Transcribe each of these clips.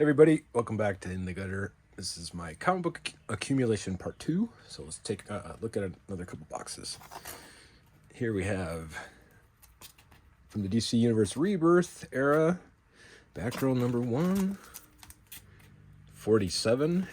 Everybody, welcome back to In the Gutter. This is my comic book accumulation part 2. So let's take a look at another couple boxes. Here we have from the DC Universe Rebirth era, Batgirl number 1, 47,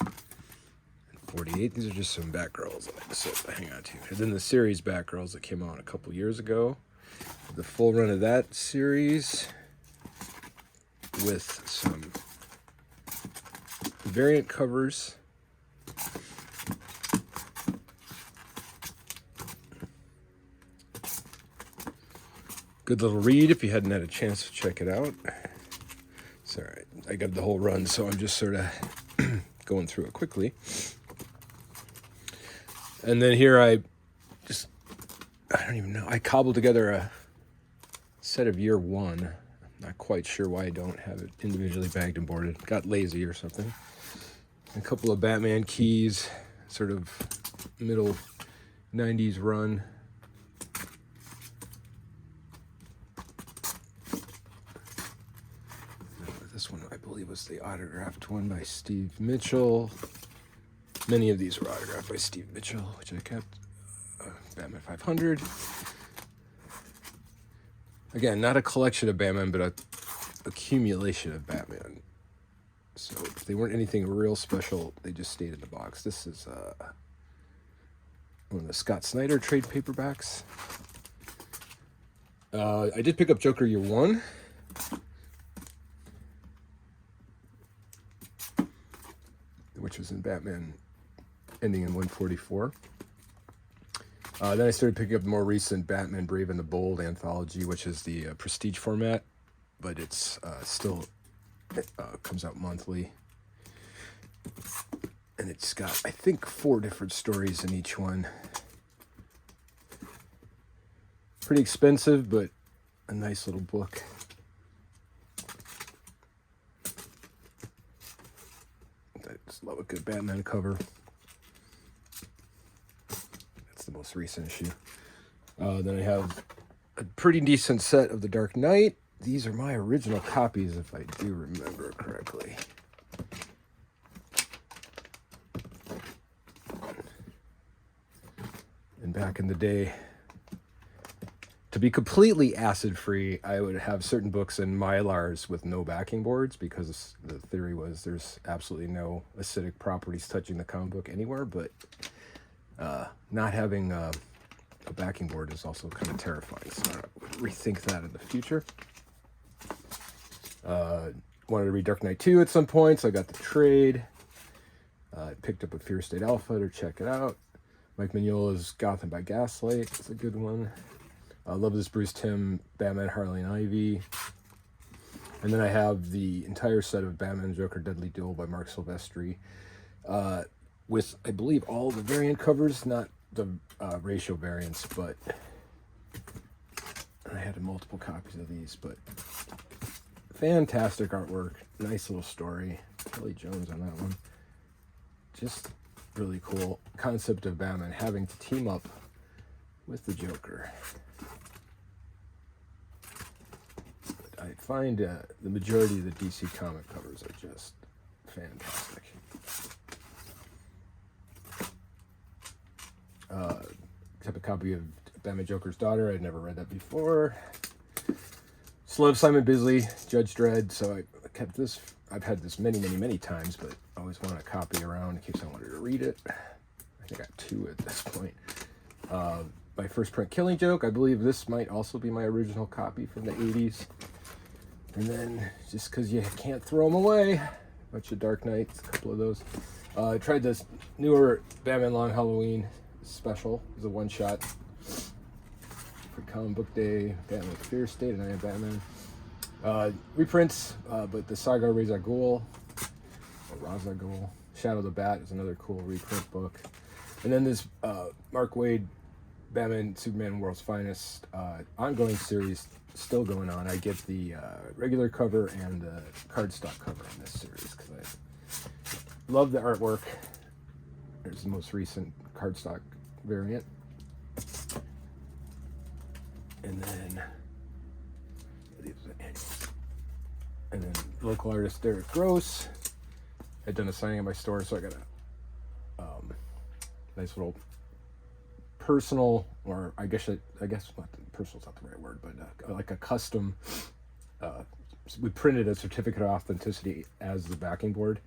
and 48. These are just some Batgirls I decided to hang on to. And then the series Batgirls that came out a couple years ago. The full run of that series with some variant covers. Good little read if you hadn't had a chance to check it out. It's all right. I got the whole run, so I'm just sort of going through it quickly. And then here I don't even know. I cobbled together a set of year 1. Not quite sure why I don't have it individually bagged and boarded. Got lazy or something. A couple of Batman keys, sort of middle 90s run. This one, I believe, was the autographed one by Steve Mitchell. Many of these were autographed by Steve Mitchell, which I kept. Batman 500. Again, not a collection of Batman, but a accumulation of Batman. So if they weren't anything real special, they just stayed in the box. This is one of the Scott Snyder trade paperbacks. I did pick up Joker Year 1. Which was in Batman ending in 144. Then I started picking up the more recent Batman Brave and the Bold anthology, which is the prestige format, but it's still comes out monthly. And it's got, I think, 4 different stories in each one. Pretty expensive, but a nice little book. I just love a good Batman cover. The most recent issue. Then I have a pretty decent set of The Dark Knight. These are my original copies, if I do remember correctly. And back in the day, to be completely acid-free, I would have certain books in Mylars with no backing boards, because the theory was there's absolutely no acidic properties touching the comic book anywhere, but not having a backing board is also kind of terrifying, so I would rethink that in the future. Wanted to read Dark Knight 2 at some point, so I got the trade. Picked up a Fear State Alpha to check it out. Mike Mignola's Gotham by Gaslight. It's a good one. I love this Bruce Timm Batman Harley and Ivy. And then I have the entire set of Batman Joker Deadly Duel by Mark Silvestri. With, I believe, all the variant covers, not the ratio variants, but I had multiple copies of these, but fantastic artwork, nice little story. Kelly Jones on that one. Just really cool concept of Batman having to team up with the Joker. But I find the majority of the DC comic covers are just fantastic. Kept a copy of Batman Joker's Daughter. I'd never read that before. Just love Simon Bisley, Judge Dredd, so I kept this. I've had this many times, but I always want a copy around in case I wanted to read it. I think I got 2 at this point. My first print Killing Joke. I believe this might also be my original copy from the 80s. And then, just because you can't throw them away, a bunch of Dark Knights, a couple of those. I tried this newer Batman Long Halloween special. It's a one-shot for Comic Book Day. Batman Fear State and I Am Batman. Reprints, but the Saga Ra's al Ghul, or Ra's al Ghul. Shadow the Bat is another cool reprint book. And then this Mark Waid Batman Superman World's Finest ongoing series still going on. I get the regular cover and the cardstock cover on this series because I love the artwork. There's the most recent cardstock variant. And then these are the annuals. And then local artist Derek Gross had done a signing at my store, so I got a nice little personal, or I guess not, personal's not the right word, but like a custom. We printed a certificate of authenticity as the backing board,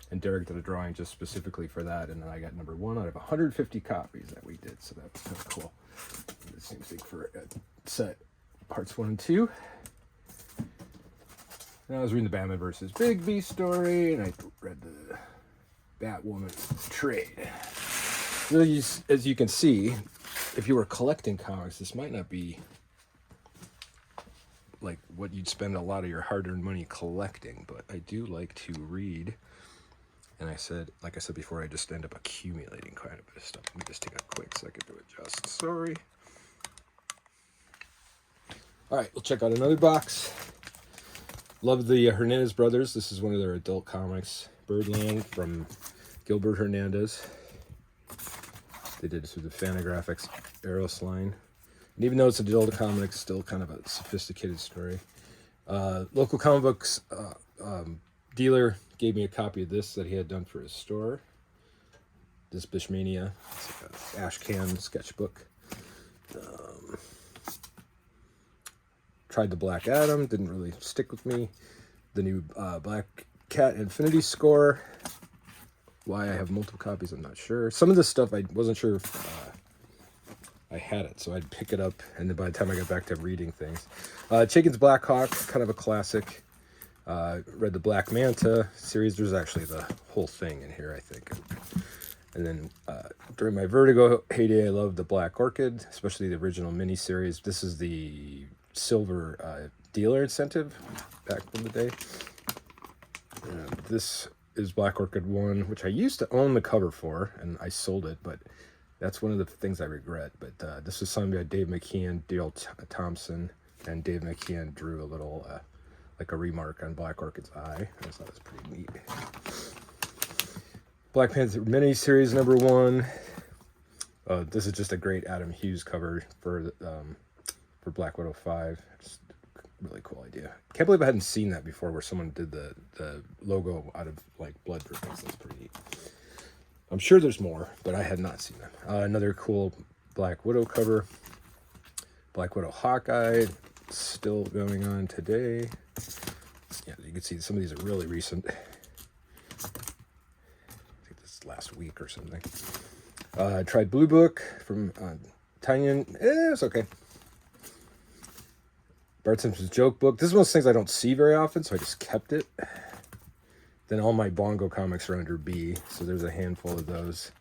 and Derek did a drawing just specifically for that, and then I got number 1 out of 150 copies that we did, so that was kind of cool. And the same thing for set parts 1 and 2. And I was reading the Batman versus Bigby story, and I read the Batwoman trade. So as you can see, if you were collecting comics, this might not be like what you'd spend a lot of your hard-earned money collecting, but I do like to read. And like I said before, I just end up accumulating quite a bit of stuff. Let me just take a quick second to adjust. Sorry. All right, we'll check out another box. Love the Hernandez brothers. This is one of their adult comics, Birdland, from Gilbert Hernandez. They did it through the Fantagraphics Eros line. And even though it's an adult comic, it's still kind of a sophisticated story. Local comic books dealer gave me a copy of this that he had done for his store. This Bishmania. It's like an ash can sketchbook. Tried the Black Adam, didn't really stick with me. The new Black Cat Infinity Score. Why I have multiple copies, I'm not sure. Some of this stuff I wasn't sure if I had it, so I'd pick it up, and then by the time I got back to reading things. Chicken's Black Hawk, kind of a classic. Read the Black Manta series. There's actually the whole thing in here, I think. And then during my Vertigo heyday, I loved the Black Orchid, especially the original miniseries. This is the silver dealer incentive back in the day. This is Black Orchid 1, which I used to own the cover for, and I sold it, but that's one of the things I regret. But this was signed by Dave McKeon, Dale Thompson, and Dave McKeon drew a little, like a remark on Black Orchid's eye. I just thought it was pretty neat. Black Panther miniseries number 1. This is just a great Adam Hughes cover for Black Widow 5. Just really cool idea. Can't believe I hadn't seen that before, where someone did the logo out of like blood drippings. That's pretty neat. I'm sure there's more, but I had not seen them. Another cool Black Widow cover. Black Widow Hawkeye, still going on today. Yeah, you can see some of these are really recent. I think this is last week or something. Tried Blue Book from Tanyan. It's okay. Bart Simpson's Joke Book. This is one of those things I don't see very often, so I just kept it. Then all my Bongo comics are under B, so there's a handful of those.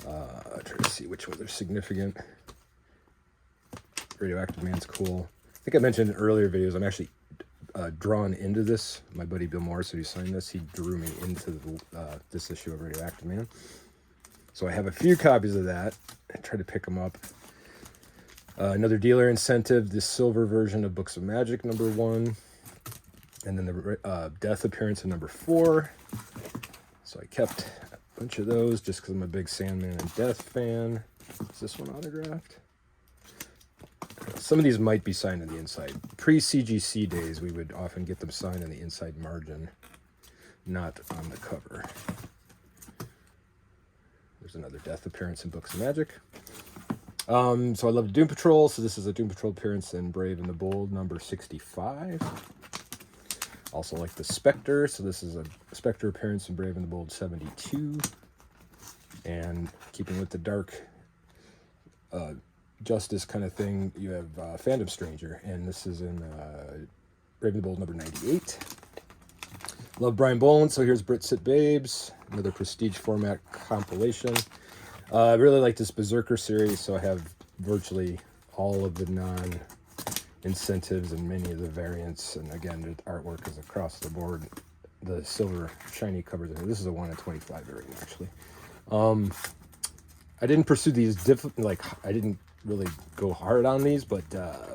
I try to see which ones are significant. Radioactive Man's cool. I think I mentioned in earlier videos, I'm actually drawn into this. My buddy Bill Morris, who signed this, he drew me into this issue of Radioactive Man. So I have a few copies of that. I tried to pick them up. Another dealer incentive, this silver version of Books of Magic, number 1. And then the Death appearance in number 4. So I kept a bunch of those just because I'm a big Sandman and Death fan. Is this one autographed? Some of these might be signed on the inside. Pre-CGC days, we would often get them signed on the inside margin, not on the cover. There's another Death appearance in Books of Magic. So I love Doom Patrol. So this is a Doom Patrol appearance in Brave and the Bold, number 65. Also like the Spectre. So this is a Spectre appearance in Brave and the Bold, 72. And keeping with the dark justice kind of thing, you have Phantom Stranger. And this is in Brave and the Bold, number 98. Love Brian Boland. So here's Brit Sit Babes, another prestige format compilation. I really like this Berserker series, so I have virtually all of the non-incentives and many of the variants. And again, the artwork is across the board. The silver shiny covers. This is a 1 in 25 variant, actually. I didn't pursue these I didn't really go hard on these, but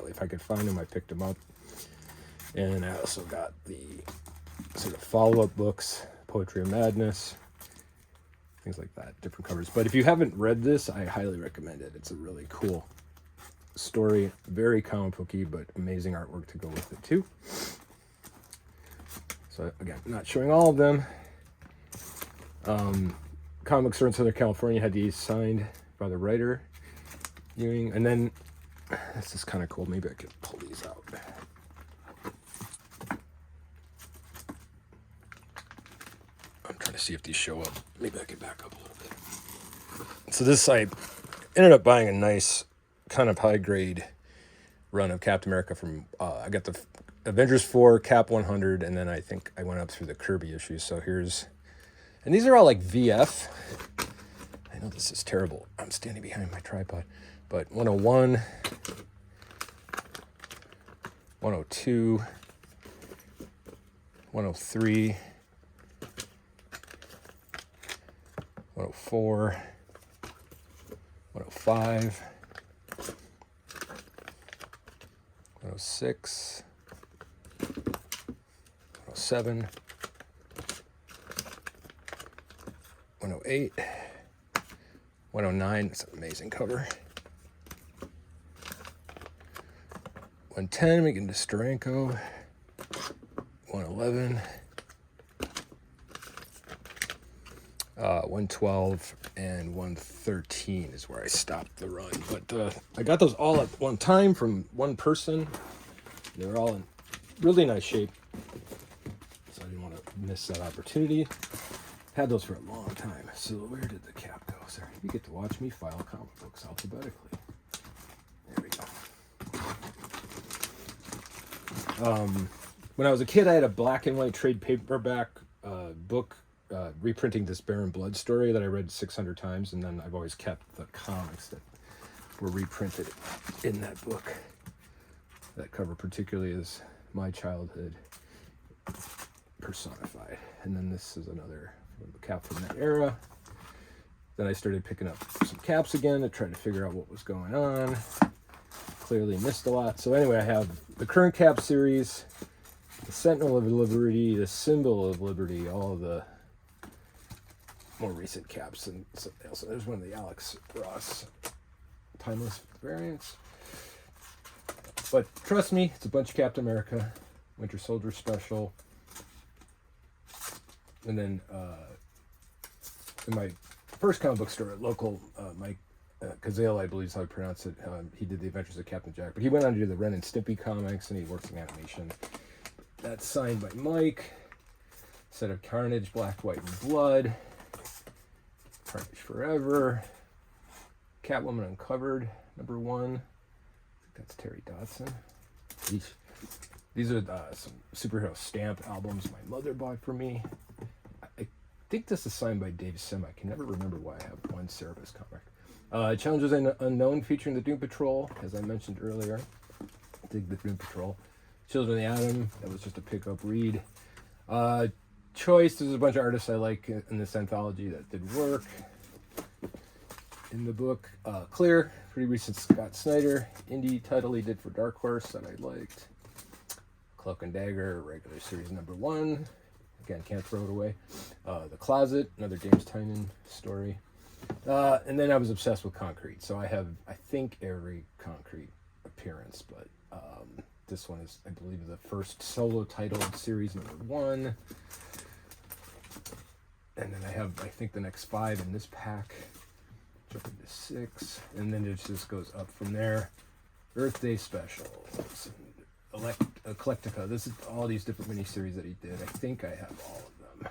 if I could find them, I picked them up. And I also got the sort of follow-up books, Poetry of Madness, things like that, different covers. But if you haven't read this, I highly recommend it. It's a really cool story, very comic booky, but amazing artwork to go with it too. So again, not showing all of them. Comic Store in Southern California had these signed by the writer Ewing, and then this is kind of cool. Maybe I could pull these out. I'm trying to see if these show up. Maybe I could back up a little bit. So this, I ended up buying a nice kind of high grade run of Captain America from, I got the Avengers 4, Cap 100, and then I think I went up through the Kirby issues. So here's, and these are all like VF. I know this is terrible. I'm standing behind my tripod. But 101, 102, 103, 104, 105, 106, 107, 108, 109. It's an amazing cover. 110, we get into Steranko. 111. 112 and 113 is where I stopped the run. But I got those all at one time from one person. They were all in really nice shape. So I didn't want to miss that opportunity. Had those for a long time. So where did the cap go? Sorry, you get to watch me file comic books alphabetically. There we go. When I was a kid, I had a black and white trade paperback book reprinting this Bear and Blood story that I read 600 times, and then I've always kept the comics that were reprinted in that book. That cover particularly is my childhood personified. And then this is another cap from that era. Then I started picking up some caps again to try to figure out what was going on. Clearly missed a lot. So anyway, I have the current cap series, the Sentinel of Liberty, the Symbol of Liberty, all of the more recent caps, and something else. There's one of the Alex Ross timeless variants. But trust me, it's a bunch of Captain America, Winter Soldier special, and then in my first comic book store at local, Mike Kazale, I believe is how I pronounce it. He did the Adventures of Captain Jack, but he went on to do the Ren and Stimpy comics, and he works in animation. That's signed by Mike. Set of Carnage, Black, White, and Blood. Carnage Forever. Catwoman Uncovered, #1. I think that's Terry Dodson. These are some superhero stamp albums my mother bought for me. I think this is signed by Dave Sim. I can never remember why I have one Cerebus comic. Challengers Unknown featuring the Doom Patrol, as I mentioned earlier. Dig the Doom Patrol. Children of the Atom, that was just a pickup read. Choice, there's a bunch of artists I like in this anthology that did work in the book. Clear, pretty recent Scott Snyder indie title he did for Dark Horse that I liked. Cloak and Dagger, regular series #1. Again, can't throw it away. The Closet, another James Tynion story. And then I was obsessed with Concrete. So I have, I think, every Concrete appearance, but this one is, I believe, the first solo titled series #1. And then I have, I think, the next 5 in this pack. Jump into 6. And then it just goes up from there. Earth Day specials. Eclectica. This is all these different miniseries that he did. I think I have all of them.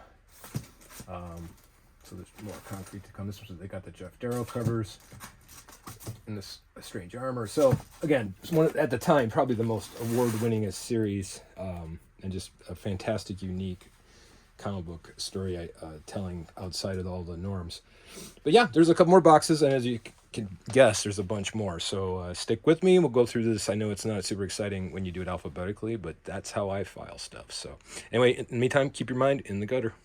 So there's more Concrete to come. This was, they got the Jeff Darrow covers in this Strange Armor. So again, it's one at the time probably the most award-winningest series, and just a fantastic, unique comic book story telling outside of all the norms. But yeah, there's a couple more boxes, and as you can guess, there's a bunch more. So stick with me. We'll go through this. I know it's not super exciting when you do it alphabetically, but that's how I file stuff. So anyway, in the meantime, keep your mind in the gutter.